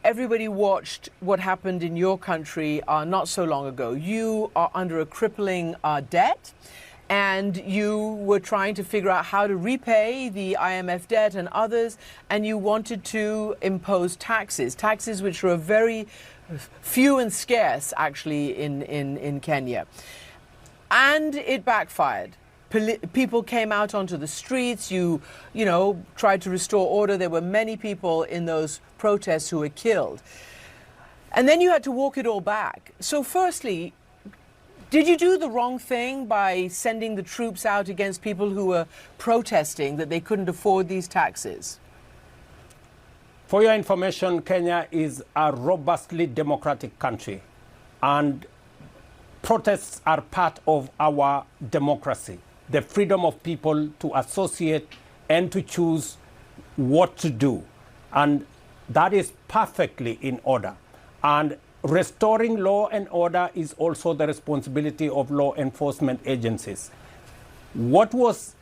everybody watched what happened in your country not so long ago. You are under a crippling debt, and you were trying to figure out how to repay the IMF debt and others, and you wanted to impose taxes which are very few and scarce, actually, in Kenya. And it backfired. People came out onto the streets. You tried to restore order. There were many people in those protests who were killed. And then you had to walk it all back. So firstly, did you do the wrong thing by sending the troops out against people who were protesting that they couldn't afford these taxes? For your information, Kenya is a robustly democratic country, and protests are part of our democracy. The freedom of people to associate and to choose what to do. And that is perfectly in order. And restoring law and order is also the responsibility of law enforcement agencies. What was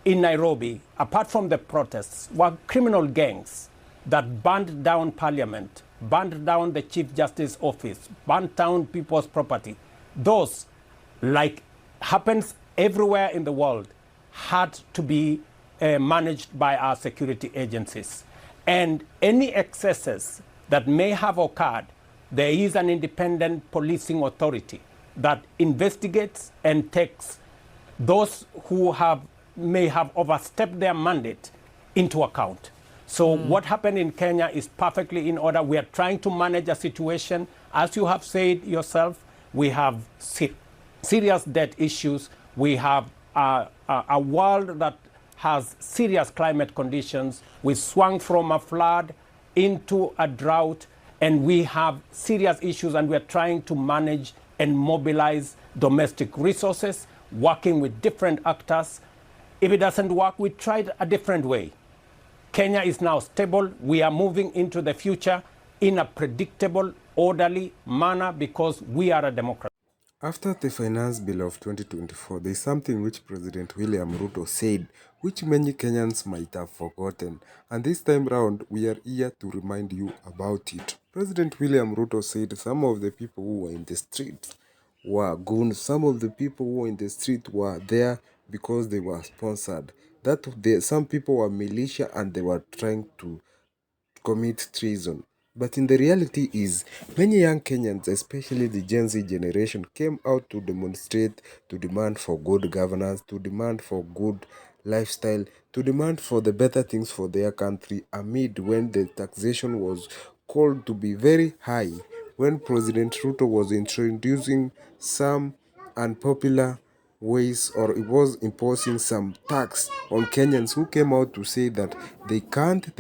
in Nairobi, apart from the protests, were criminal gangs that burned down parliament, burned down the Chief Justice office, burned down people's property. Those, like happens everywhere in the world, had to be managed by our security agencies. And any excesses that may have occurred, there is an independent policing authority that investigates and takes those who may have overstepped their mandate into account. So what happened in Kenya is perfectly in order. We are trying to manage a situation. As you have said yourself, we have serious debt issues. We have a world that has serious climate conditions. We swung from a flood into a drought, and we have serious issues, and we're trying to manage and mobilize domestic resources, working with different actors. If it doesn't work, we tried a different way. Kenya is now stable. We are moving into the future in a predictable, orderly manner because we are a democracy. After the finance bill of 2024, there is something which President William Ruto said, which many Kenyans might have forgotten. And this time round, we are here to remind you about it. President William Ruto said some of the people who were in the streets were goons. Some of the people who were in the street were there because they were sponsored. Some people were militia and they were trying to commit treason. But in the reality is, many young Kenyans, especially the Gen Z generation, came out to demonstrate, to demand for good governance, to demand for good lifestyle, to demand for the better things for their country amid when the taxation was called to be very high, when President Ruto was introducing some unpopular ways, or it was imposing some tax on Kenyans who came out to say that they can't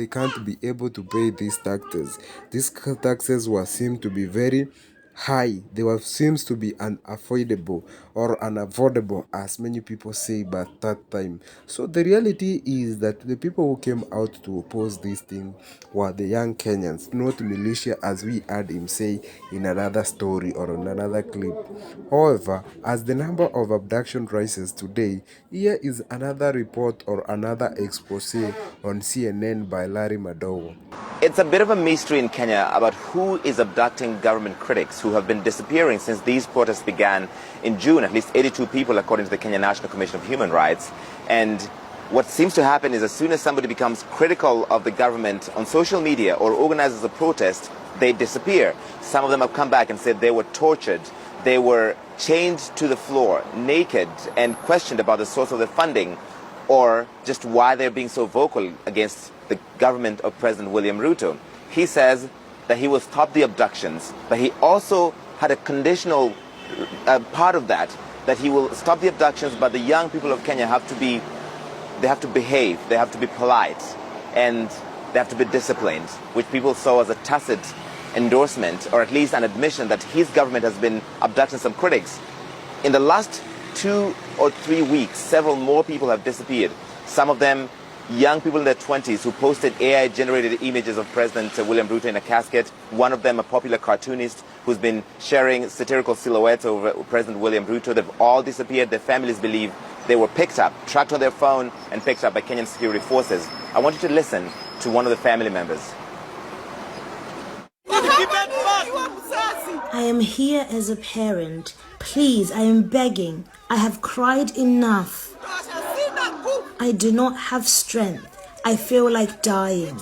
be able to pay these taxes. These taxes were seemed to be very high. They were seems to be unaffordable or unavoidable, as many people say by that time. So the reality is that the people who came out to oppose this thing were the young Kenyans, not militia, as we heard him say in another story or in another clip. However, as the number of abduction rises today, here is another report or another expose on CNN by Larry Madowo. It's a bit of a mystery in Kenya about who is abducting government critics who have been disappearing since these protests began in June. At least 82 people, according to the Kenya National Commission of Human Rights. And what seems to happen is as soon as somebody becomes critical of the government on social media or organizes a protest, they disappear. Some of them have come back and said they were tortured. They were chained to the floor, naked, and questioned about the source of the funding, or just why they're being so vocal against the government of President William Ruto. He says that he will stop the abductions, but he also had a conditional part of that he will stop the abductions, but the young people of Kenya have to behave, they have to be polite, and they have to be disciplined, which people saw as a tacit endorsement, or at least an admission that his government has been abducting some critics. In the last 2 or 3 weeks, several more people have disappeared. Some of them young people in their 20s who posted AI-generated images of President William Ruto in a casket. One of them, a popular cartoonist who's been sharing satirical silhouettes of President William Ruto. They've all disappeared. Their families believe they were picked up, tracked on their phone, and picked up by Kenyan security forces. I want you to listen to one of the family members. I am here as a parent. Please, I am begging. I have cried enough. I do not have strength. I feel like dying.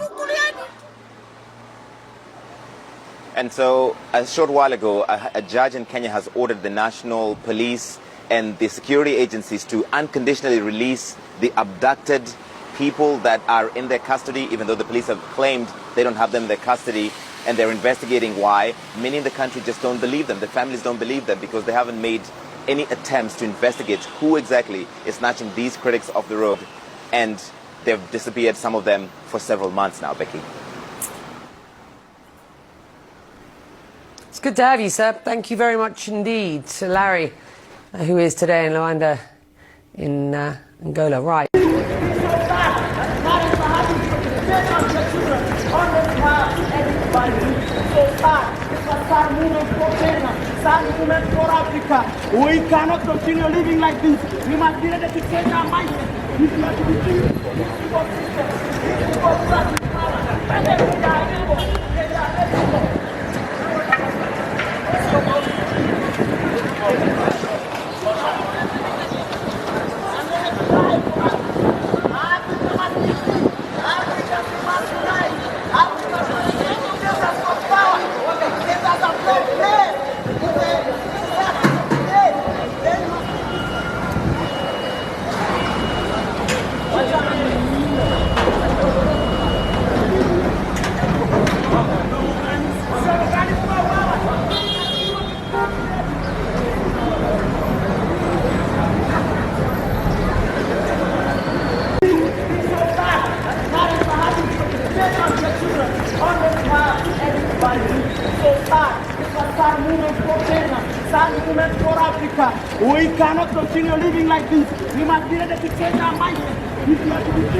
And so, a short while ago, a judge in Kenya has ordered the national police and the security agencies to unconditionally release the abducted people that are in their custody, even though the police have claimed they don't have them in their custody, and they're investigating why. Many in the country just don't believe them. The families don't believe them because they haven't made any attempts to investigate who exactly is snatching these critics off the road. And they've disappeared, some of them, for several months now, Becky. It's good to have you, sir. Thank you very much indeed to Larry, who is today in Luanda in Angola. Right. We cannot continue living like this. We must be ready to change our mindset. If we are to be free, we cannot continue living like this. We must be ready to change our mindset. If we are to be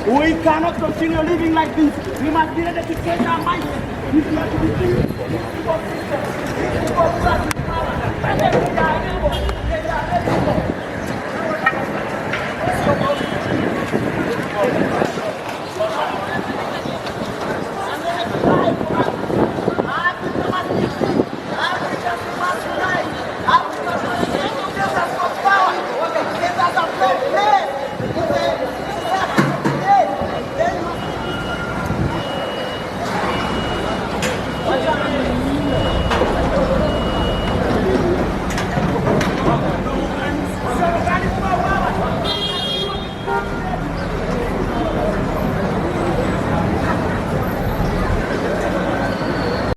we cannot continue living like this. We must be ready to change our mindset. If we are to be free,